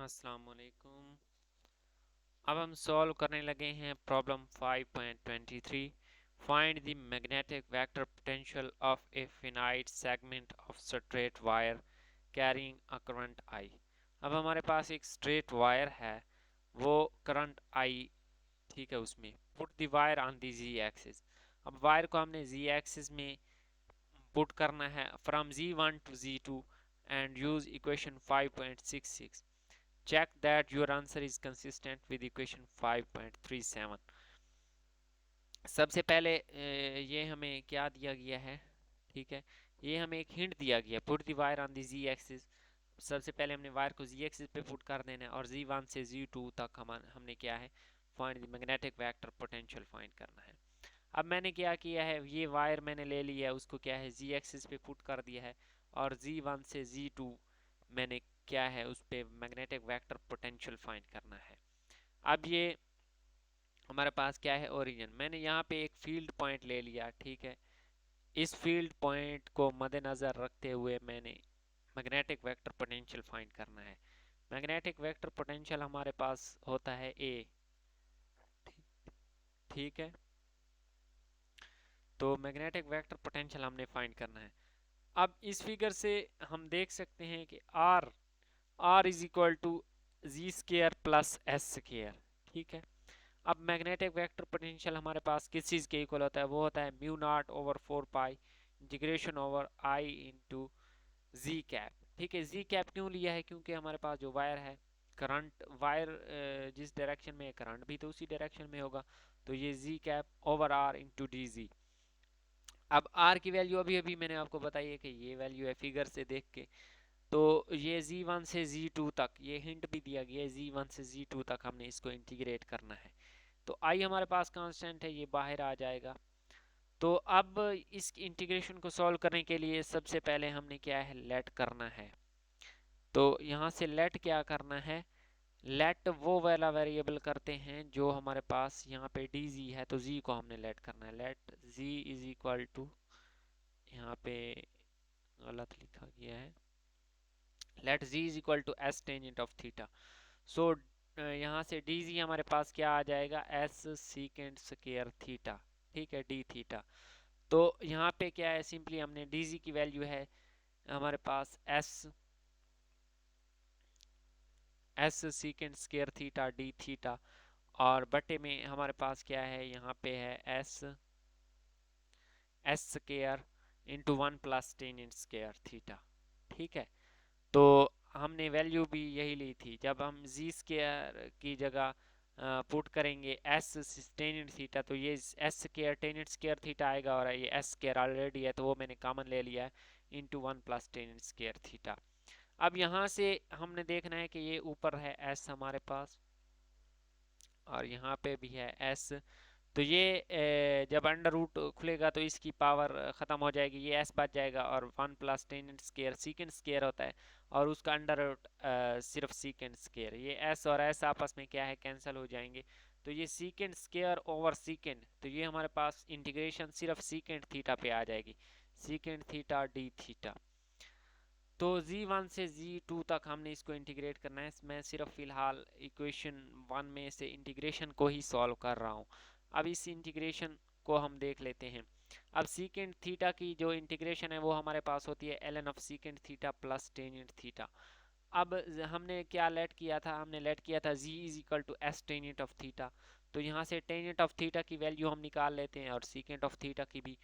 अस्सलाम वालेकुम। अब हम सॉल्व करने लगे हैं problem 5.23। Find the magnetic vector potential of A finite segment of straight wire carrying a current I. अब हमारे पास एक स्ट्रेट वायर है, वो करंट आई, ठीक है, उसमें put the wire on the Z axis. अब वायर को हमने जी एक्सिस में पुट करना है from Z1 to Z2 and use equation 5.66. Check that your answer is consistent with equation 5.37. सबसे पहले ये हमें क्या दिया गया है, ठीक है, ये हमें एक हिंट दिया गया, put the wire on the Z axis. सबसे पहले हमने वायर को जी एक्सिस पे पुट कर देना है और Z1 से Z2 तक हमने क्या है, find the magnetic vector potential find करना है। अब मैंने क्या किया है, ये वायर मैंने ले लिया है, उसको क्या है जी एक्सिस पे पुट कर दिया है और Z1 से Z2 मैंने क्या है उस पे मैग्नेटिक वेक्टर पोटेंशियल फाइंड करना है। अब ये हमारे पास क्या है, ओरिजिन, मैंने यहाँ पे एक फील्ड पॉइंट ले लिया, ठीक है। इस फील्ड पॉइंट को मद्देनजर रखते हुए मैंने मैग्नेटिक वेक्टर पोटेंशियल फाइंड करना है। मैग्नेटिक वेक्टर पोटेंशियल हमारे पास होता है ए, ठीक है। तो मैग्नेटिक वेक्टर पोटेंशियल हमने फाइंड करना है। अब इस फिगर से हम देख सकते हैं कि R is equal to Z square plus S square, ठीक है। अब मैग्नेटिक वेक्टर पोटेंशियल हमारे पास किस चीज़ के इक्वल होता है, वो होता है mu naught over 4 pi integration over I into Z cap, ठीक है। जी कैप क्यों लिया है, क्योंकि हमारे पास जो वायर है, करंट वायर जिस डायरेक्शन में है करंट भी तो उसी डायरेक्शन में होगा, तो ये G cap over R into D G. अब आर की वैल्यू अभी अभी मैंने आपको बताई है कि ये वैल्यू है फिगर से देख के, तो ये Z1 से Z2 तक, ये हिंट भी दिया गया है, Z1 से Z2 तक हमने इसको इंटीग्रेट करना है। तो आई हमारे पास कांस्टेंट है, ये बाहर आ जाएगा। तो अब इस इंटीग्रेशन को सॉल्व करने के लिए सबसे पहले हमने क्या है, लेट करना है। तो यहाँ से लेट क्या करना है, लेट वो वाला वेरिएबल करते हैं जो हमारे पास यहाँ पे डी जी है, तो जी को हमने लेट करना है। Let G is equal to, यहाँ पे गलत लिखा गया है, let G is equal to S tangent of theta. So यहाँ से डी जी हमारे पास क्या आ जाएगा, एस सीकेंड स्क्वायर थीटा, ठीक है, डी थीटा। तो यहाँ पे क्या है, सिंपली हमने डी जी की वैल्यू है हमारे पास S secant square theta D theta, और बटे में हमारे पास क्या है, यहाँ पे है S square into 1 plus tangent square theta, ठीक है। तो हमने वैल्यू भी यही ली थी, जब हम जी स्क्वायर की जगह पुट करेंगे एस टेंजेंट थीटा, तो ये S square tangent square theta आएगा, और ये एस स्क्वायर ऑलरेडी है तो वो मैंने कॉमन ले लिया है, into 1 plus tangent square theta. अब यहाँ से हमने देखना है कि ये ऊपर है एस हमारे पास, और यहाँ पे भी है एस, तो ये जब अंडर रूट खुलेगा तो इसकी पावर ख़त्म हो जाएगी, ये एस बच जाएगा, और 1 plus tangent square secant square होता है, और उसका अंडर रूट सिर्फ सीकेंड स्क्वायर, ये एस और एस आपस में क्या है, कैंसिल हो जाएंगे। तो ये सीकेंड स्क्वायर ओवर सीकेंड, तो ये हमारे पास इंटीग्रेशन सिर्फ सीकेंड थीटा पे आ जाएगी, सीकेंड थीटा डी थीटा। तो Z1 से Z2 तक हमने इसको इंटीग्रेट करना है। मैं सिर्फ फिलहाल इक्वेशन 1 में से इंटीग्रेशन को ही सॉल्व कर रहा हूँ। अब इस इंटीग्रेशन को हम देख लेते हैं। अब सीकेंड थीटा की जो इंटीग्रेशन है वो हमारे पास होती है ln of secant theta plus tangent theta. अब हमने क्या लेट किया था, हमने लेट किया था z is equal to S tangent of theta, तो यहाँ से टेंजेंट ऑफ थीटा की वैल्यू हम निकाल लेते हैं और सीकेंड ऑफ थीटा की भी।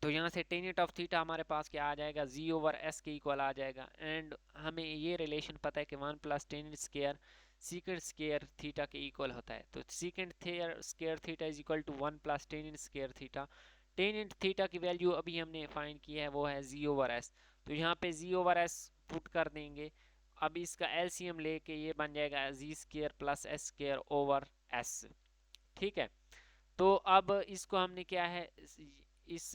तो यहाँ से टेंजेंट ऑफ थीटा हमारे पास क्या आ जाएगा, जी ओवर एस के इक्वल आ जाएगा, एंड हमें ये रिलेशन पता है कि 1 plus tangent square secant square theta के इक्वल होता है। तो secant square theta is equal to 1 plus tangent square theta. Tangent theta की वैल्यू अभी हमने फाइंड की है, वो है जी ओवर एस, तो यहाँ पे जी ओवर एस पुट कर देंगे। अब इसका एलसीएम लेके ये बन जाएगा G square plus S square over S, ठीक है। तो अब इसको हमने क्या है, इस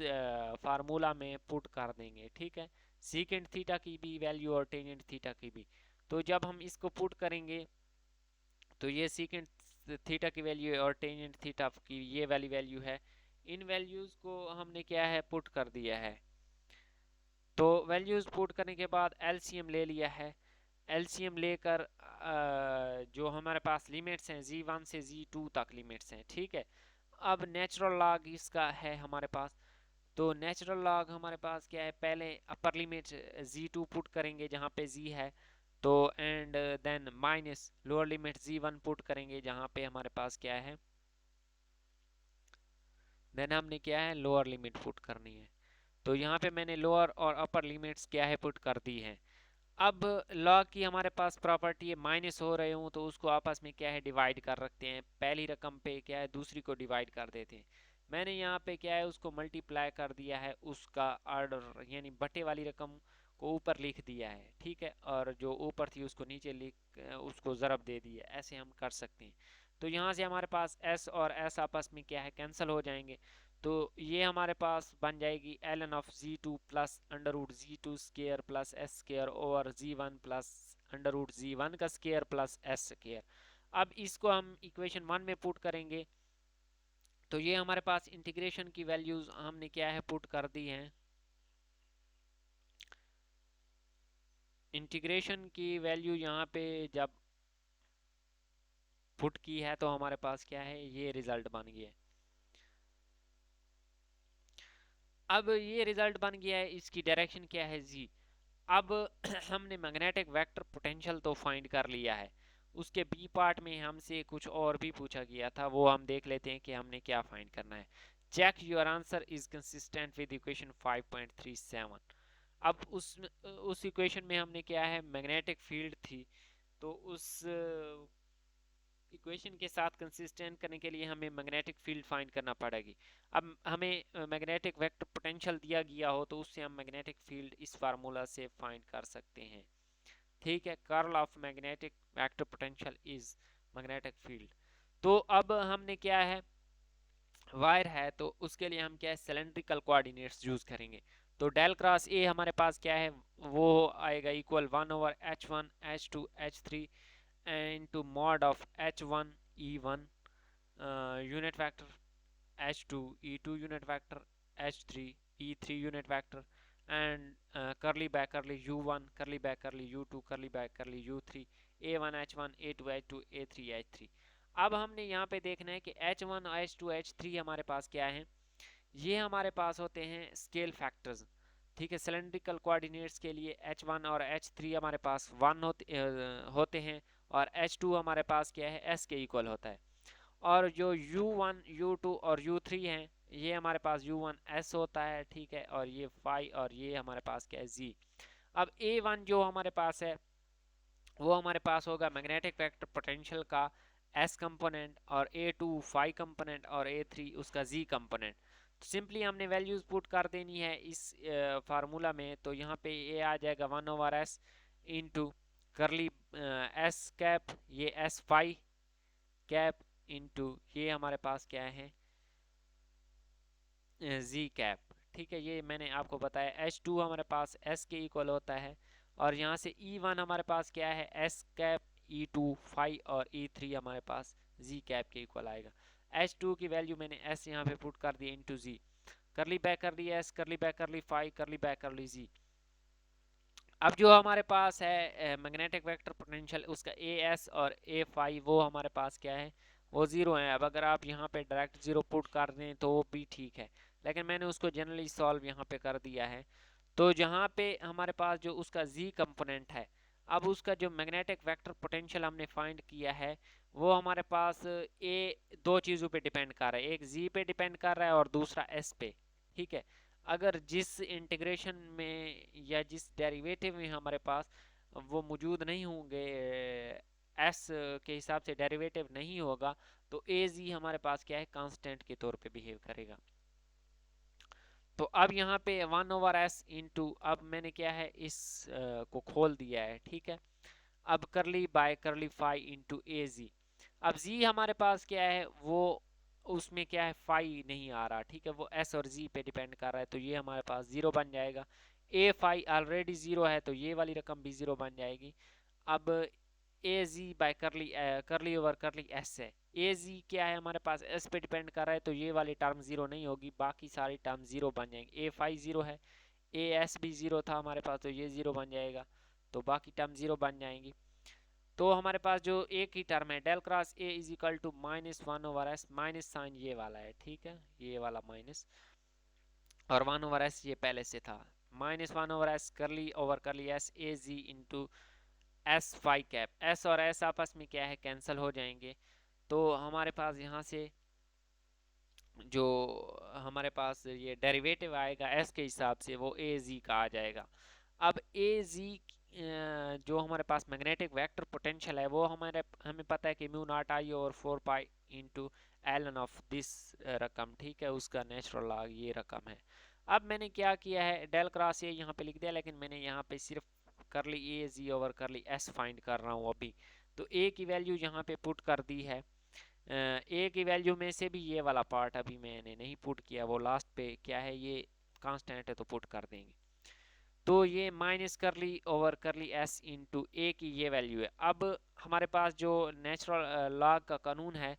फार्मूला में पुट कर देंगे, ठीक है, सीकेंड थीटा की भी वैल्यू और टेंजेंट थीटा की भी। तो जब हम इसको पुट करेंगे तो ये सीकेंड थीटा की वैल्यू है और टेंजेंट थीटा की ये वाली वैल्यू है, इन वैल्यूज को हमने क्या है, पुट कर दिया है। तो वैल्यूज पुट करने के बाद एलसीएम ले लिया है, एलसीएम लेकर जो हमारे पास लिमिट्स हैं z1 से z2 तक लिमिट्स हैं, ठीक है। अब नेचुरल लॉग इसका है हमारे पास, तो नेचुरल लॉग हमारे पास क्या है, पहले अपर लिमिट z2 पुट करेंगे जहाँ पे z है, तो and then minus lower limit z1 put करेंगे जहाँ पे हमारे पास क्या है, देन हमने क्या है लोअर लिमिट पुट करनी है। तो यहाँ पे मैंने लोअर और अपर लिमिट्स क्या है पुट कर दी है। अब लॉग की हमारे पास प्रॉपर्टी है माइनस हो रहे हूँ तो उसको आपस में क्या है डिवाइड कर रखते हैं, पहली रकम पे क्या है दूसरी को डिवाइड कर देते हैं। मैंने यहाँ पे क्या है उसको मल्टीप्लाई कर दिया है, उसका ऑर्डर यानी बटे वाली रकम को ऊपर लिख दिया है, ठीक है, और जो ऊपर थी उसको नीचे लिख उसको ज़रब दे दिया, ऐसे हम कर सकते हैं। तो यहाँ से हमारे पास s और s आपस में क्या है कैंसिल हो जाएंगे, तो ये हमारे पास बन जाएगी ln of z2 plus under root z2 square plus s square over z1 plus under root z1 का स्केयर प्लस s स्केयर। अब इसको हम इक्वेशन 1 में पुट करेंगे, तो ये हमारे पास इंटीग्रेशन की वैल्यूज हमने क्या है पुट कर दी हैं। इंटीग्रेशन की वैल्यू यहाँ पे जब पुट की है तो हमारे पास क्या है ये रिजल्ट बन गया है। अब ये रिजल्ट बन गया है, इसकी डायरेक्शन क्या है जी। अब हमने मैग्नेटिक वेक्टर पोटेंशियल तो फाइंड कर लिया है, उसके बी पार्ट में हमसे कुछ और भी पूछा गया था, वो हम देख लेते हैं कि हमने क्या फाइंड करना है। Check your answer is consistent with equation 5.37। अब उस इक्वेशन में हमने क्या है मैग्नेटिक फील्ड थी, तो उस इक्वेशन के साथ कंसिस्टेंट करने के लिए हमें मैग्नेटिक फील्ड फाइंड करना पड़ेगी। अब हमें मैग्नेटिक वेक्टर पोटेंशियल दिया गया हो तो उससे हम मैग्नेटिक फील्ड इस फार्मूला से फाइंड कर सकते हैं, ठीक है। Curl of magnetic vector potential is magnetic field. तो अब हमने क्या है वायर है, तो उसके लिए हम क्या है सिलेंड्रिकल कोऑर्डिनेट्स यूज करेंगे। तो डेल क्रॉस ए हमारे पास क्या है वो आएगा equal 1/h1 h2 h3 into mod of h1 e1 unit vector, h2 e2 unit vector, h3 e3 unit vector, and curly back curly u1 curly back curly u2 curly back curly u3 a1 h1 a2 h2 a3 h3। अब हमने यहाँ पे देखना है कि h1 h2 h3 हमारे पास क्या है, ये हमारे पास होते हैं स्केल फैक्टर्स, ठीक है। सिलेंड्रिकल कोऑर्डिनेट्स के लिए h1 और h3 हमारे पास 1 होते हैं, और h2 हमारे पास क्या है s के इक्वल होता है, और जो u1 u2 और u3 हैं ये हमारे पास u1 s होता है, ठीक है, और ये फाई और ये हमारे पास क्या है z। अब a1 जो हमारे पास है वो हमारे पास होगा मैग्नेटिक वेक्टर पोटेंशियल का s कंपोनेंट, और a2 फाई कंपोनेंट, और a3 उसका z कंपोनेंट। तो सिंपली हमने वैल्यूज पुट कर देनी है इस फार्मूला में, तो यहाँ पे ये आ जाएगा 1/s इंटू करली s कैप, ये s फाई कैप इंटू ये हमारे पास क्या है z कैप, ठीक है। ये मैंने आपको बताया h2 हमारे पास s के इक्वल होता है, और यहाँ से e1 हमारे पास क्या है s कैप, e2 फाई, और e3 हमारे पास z कैप के इक्वल आएगा। h2 की वैल्यू मैंने s यहाँ पे पुट कर दी इंटू z, करली बैक कर ली s, करली बैक कर ली फाई, करली बैक कर ली z। अब जो हमारे पास है मैग्नेटिक वेक्टर पोटेंशियल उसका ए एस और ए फाई वो हमारे पास क्या है वो ज़ीरो है। अब अगर आप यहाँ पे डायरेक्ट ज़ीरो पुट कर दें तो वो भी ठीक है, लेकिन मैंने उसको जनरली सॉल्व यहाँ पे कर दिया है। तो जहाँ पे हमारे पास जो उसका z कंपोनेंट है, अब उसका जो मैग्नेटिक वेक्टर पोटेंशियल हमने फाइंड किया है वो हमारे पास दो चीज़ों पे डिपेंड कर रहा है, एक z पे डिपेंड कर रहा है और दूसरा s पे, ठीक है। अगर जिस इंटीग्रेशन में या जिस डेरिवेटिव में हमारे पास वो मौजूद नहीं होंगे, एस के हिसाब से डेरिवेटिव नहीं होगा, तो ए जी हमारे पास क्या है कांस्टेंट के तौर पे बिहेव करेगा। तो अब यहाँ पे 1/s इंटू, अब मैंने क्या है इस को खोल दिया है, ठीक है। अब करली बाय करली फाई इंटू ए जी। अब जी हमारे पास क्या है वो उसमें क्या है फाई नहीं आ रहा, ठीक है, वो एस और जी पे डिपेंड कर रहा है, तो ये हमारे पास जीरो बन जाएगा। ए फाई ऑलरेडी जीरो है तो ये वाली रकम भी जीरो बन जाएगी। अब ए जी बाय करली करली ओवर करली एस है, ए जी क्या है हमारे पास एस पे डिपेंड कर रहा है, तो ये वाली टर्म जीरो नहीं होगी, बाकी सारी टर्म जीरो बन जाएंगी। ए फाई जीरो है, ए एस भी जीरो था हमारे पास तो ये जीरो बन जाएगा। तो बाकी टर्म जीरो बन जाएंगी। तो हमारे पास जो एक ही टर्म है del cross A is equal to -1/s, minus sign ये वाला है, ठीक है, ये वाला माइनस, और 1/s ये पहले से था, -1/s curly over curly S A Z into S phi cap. S और एस आपस में क्या है, कैंसिल हो जाएंगे। तो हमारे पास यहाँ से जो हमारे पास ये डेरिवेटिव आएगा एस के हिसाब से वो ए जी का आ जाएगा। अब ए जी जो हमारे पास मैग्नेटिक वेक्टर पोटेंशियल है वो हमें पता है कि mu not I over 4 pi into L of this रकम, ठीक है, उसका नेचुरल लॉग ये रकम है। अब मैंने क्या किया है, डेल क्रॉस ए यहाँ पे लिख दिया, लेकिन मैंने यहाँ पे सिर्फ करली ए जी ओवर करली एस फाइंड कर रहा हूँ अभी। तो ए की वैल्यू यहाँ पे पुट कर दी है। ए की वैल्यू में से भी ये वाला पार्ट अभी मैंने नहीं पुट किया, वो लास्ट पे क्या है, ये कांस्टेंट है तो पुट कर देंगे। तो ये माइनस करली ओवर करली एस इंटू ए की ये वैल्यू है। अब हमारे पास जो नेचुरल लॉग का कानून है,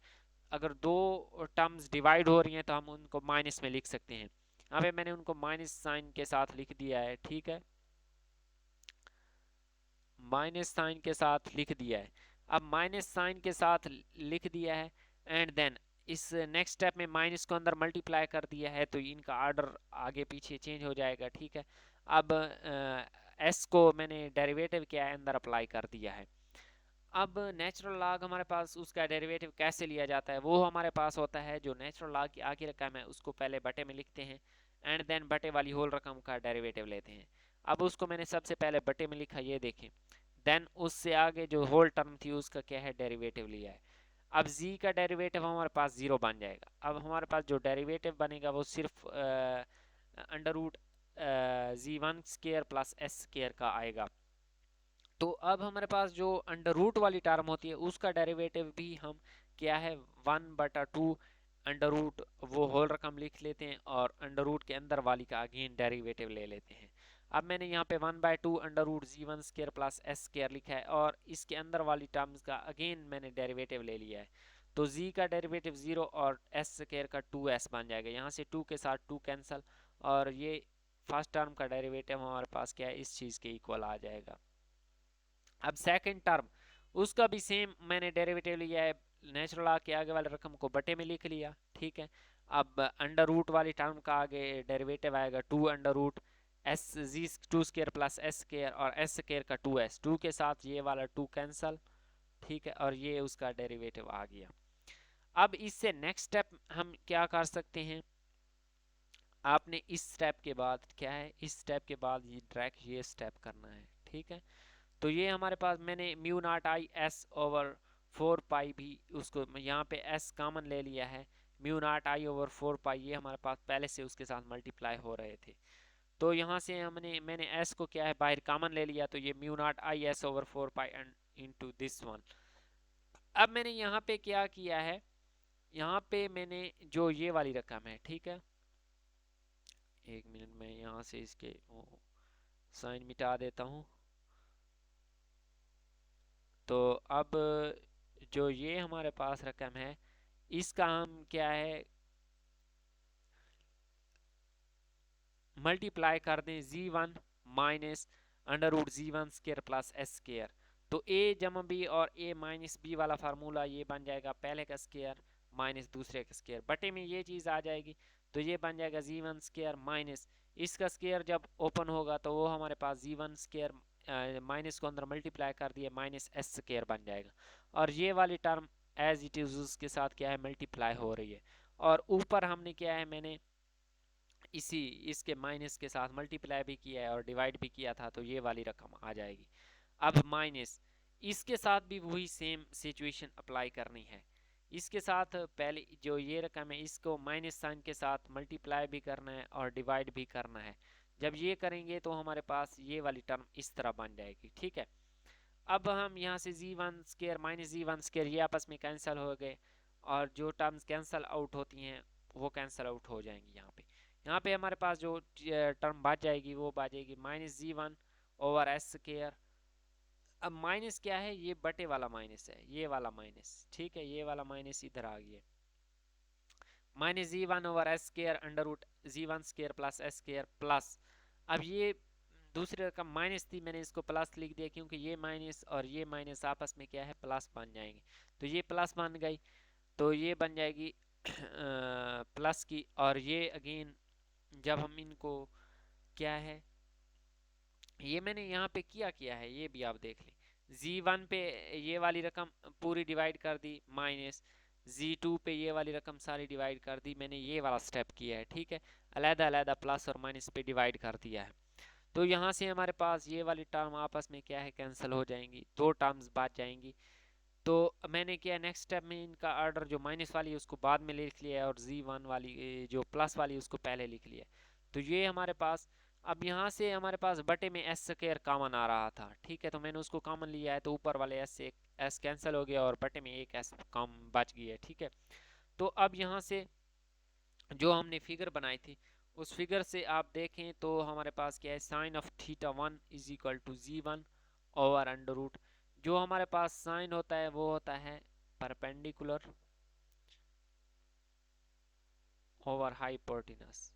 अगर दो टर्म्स डिवाइड हो रही हैं तो हम उनको माइनस में लिख सकते हैं। यहाँ पे मैंने उनको माइनस साइन के साथ लिख दिया है, ठीक है, माइनस साइन के साथ लिख दिया है। अब माइनस साइन के साथ लिख दिया है एंड देन इस नेक्स्ट स्टेप में माइनस को अंदर मल्टीप्लाई कर दिया है, तो इनका ऑर्डर आगे पीछे चेंज हो जाएगा, ठीक है। अब एस को मैंने डेरिवेटिव क्या है अंदर अप्लाई कर दिया है। अब नेचुरल लॉग हमारे पास उसका डेरिवेटिव कैसे लिया जाता है, वो हमारे पास होता है जो नेचुरल लॉग की आखिरी रकम है उसको पहले बटे में लिखते हैं एंड देन बटे वाली होल रकम का डेरिवेटिव लेते हैं। अब उसको मैंने सबसे पहले बटे में लिखा, ये देखें, देन उससे आगे जो होल टर्म थी उसका क्या है, डेरिवेटिव लिया है। अब z का डेरिवेटिव हमारे पास जीरो बन जाएगा। अब हमारे पास जो डेरिवेटिव बनेगा वो सिर्फ under root z1 square plus s square का आएगा। तो अब हमारे पास जो अंडर रूट वाली टर्म होती है उसका डेरिवेटिव भी हम क्या है 1/2 अंडर रूट वो होल रकम लिख लेते हैं और अंडर रूट के अंदर वाली का अगेन डेरिवेटिव ले लेते हैं। अब मैंने यहाँ पे 1/2 under root z1 square plus s square लिखा है और इसके अंदर वाली टर्म्स का अगेन मैंने डेरिवेटिव ले लिया है। तो z का डेरिवेटिव 0 और s स्क्वायर का 2s बन जाएगा, यहाँ से 2 के साथ 2 कैंसिल, और ये फर्स्ट टर्म का डेरिवेटिव हमारे पास क्या है, इस चीज़ के इक्वल आ जाएगा। अब सेकंड टर्म उसका भी सेम मैंने डेरिवेटिव लिया है, नेचुरल लॉग के आगे वाले रकम को बटे में लिख लिया, ठीक है। अब अंडर रूट वाली टर्म का आगे डेरिवेटिव आएगा 2 under root S Z 2 square plus S square और एस स्क्वायर का 2s, 2 के साथ ये वाला 2 कैंसल, ठीक है, और ये उसका डेरिवेटिव आ गया। अब इससे नेक्स्ट स्टेप हम क्या कर सकते हैं, आपने इस स्टेप के बाद क्या है, इस स्टेप के बाद ये डायरेक्ट ये स्टेप करना है, ठीक है। तो ये हमारे पास मैंने mu not I S over 4 पाई भी उसको यहाँ पे एस कॉमन ले लिया है, म्यू नॉट आई ओवर 4 पाई ये हमारे पास पहले से उसके साथ मल्टीप्लाई हो रहे थे। तो यहाँ से मैंने एस को क्या है बाहर कॉमन ले लिया, तो ये mu not I S over 4 pi into this one. अब मैंने यहाँ पे क्या किया है, यहाँ पे मैंने जो ये वाली रकम है, ठीक है, एक मिनट में यहाँ से इसके साइन मिटा देता हूँ। तो अब जो ये हमारे पास रकम है इसका हम क्या है मल्टीप्लाई कर दें z1 minus under root z1 square plus s square. तो a जमा b और a माइनस b वाला फार्मूला ये बन जाएगा पहले का स्क्वायर माइनस दूसरे का स्क्वायर, बटे में ये चीज़ आ जाएगी, तो ये बन जाएगा z1 स्क्वायर माइनस इसका स्क्वायर जब ओपन होगा तो वो हमारे पास z1 स्क्वायर माइनस को अंदर मल्टीप्लाई कर दिया माइनस s स्क्वायर बन जाएगा, और ये वाली टर्म एज इट इज उसके साथ क्या है मल्टीप्लाई हो रही है, और ऊपर हमने क्या है मैंने इसी इसके माइनस के साथ मल्टीप्लाई भी किया है और डिवाइड भी किया था, तो ये वाली रकम आ जाएगी। अब माइनस इसके साथ भी वही सेम सिचुएशन अप्लाई करनी है, इसके साथ पहले जो ये रकम है इसको माइनस साइन के साथ मल्टीप्लाई भी करना है और डिवाइड भी करना है। जब ये करेंगे तो हमारे पास ये वाली टर्म इस तरह बन जाएगी, ठीक है। अब हम यहाँ से z1 square minus z1 square ये आपस में कैंसिल हो गए और जो टर्म्स कैंसिल आउट होती हैं वो कैंसिल आउट हो जाएंगी। यहाँ पे हमारे पास जो टर्म बच जाएगी वो बच जाएगी -z1 ओवर एस स्क्वायर। अब माइनस क्या है, ये बटे वाला माइनस है, ये वाला माइनस, ठीक है, ये वाला माइनस इधर आ गया, -z1 over S square under root z1 square plus s square plus अब ये दूसरी रकम माइनस थी, मैंने इसको प्लस लिख दिया क्योंकि ये माइनस और ये माइनस आपस में क्या है, प्लस बन जाएंगे। तो ये प्लस बन गई, तो ये बन जाएगी प्लस की, और ये अगेन जब हम इनको क्या है, ये मैंने यहाँ पे किया है, ये भी आप देख लें। Z1 पे ये वाली रकम पूरी डिवाइड कर दी, माइनस Z2 पे ये वाली रकम सारी डिवाइड कर दी, मैंने ये वाला स्टेप किया है, ठीक है। अलग अलग प्लस और माइनस पे डिवाइड कर दिया है। तो यहाँ से हमारे पास ये वाली टर्म आपस में क्या है, कैंसिल हो जाएंगी, दो टर्म्स बच जाएंगी। तो मैंने किया नेक्स्ट स्टेप में, इनका ऑर्डर जो माइनस वाली है उसको बाद में लिख लिया है, और Z1 वाली जो प्लस वाली है उसको पहले लिख लिया है। तो ये हमारे पास, अब यहाँ से हमारे पास बटे में एस स्क्वायर कॉमन आ रहा था, ठीक है, तो मैंने उसको कॉमन लिया है, तो ऊपर वाले एस से एस कैंसिल हो गया और बटे में एक एस कम बच गया है, ठीक है। तो अब यहाँ से जो हमने फिगर बनाई थी उस फिगर से आप देखें तो हमारे पास क्या है, sine of theta 1 is equal to Z1 over under root, जो हमारे पास साइन होता है वो होता है परपेंडिकुलर ओवर हाइपोटेनस।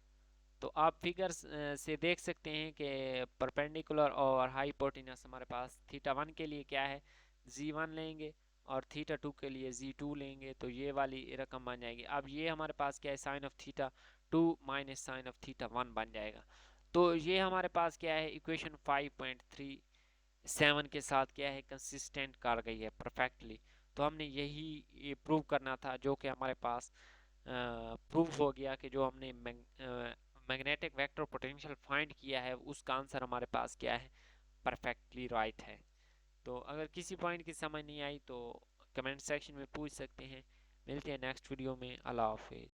तो आप फिगर से देख सकते हैं कि परपेंडिकुलर और हाइपोटेनस हमारे पास थीटा 1 के लिए क्या है, Z1 लेंगे, और थीटा 2 के लिए Z2 लेंगे, तो ये वाली रकम बन जाएगी। अब ये हमारे पास क्या है, sine of theta 2 minus sine of theta 1 बन जाएगा। तो ये हमारे पास क्या है, इक्वेशन 5.37 के साथ क्या है, कंसिस्टेंट कर गई है परफेक्टली। तो हमने यही प्रूव करना था, जो कि हमारे पास प्रूफ हो गया कि जो हमने मैग्नेटिक वेक्टर पोटेंशियल फाइंड किया है उसका आंसर हमारे पास क्या है, परफेक्टली राइट है। तो अगर किसी पॉइंट की समझ नहीं आई तो कमेंट सेक्शन में पूछ सकते हैं। मिलते हैं नेक्स्ट वीडियो में। अल्लाह हाफिज़।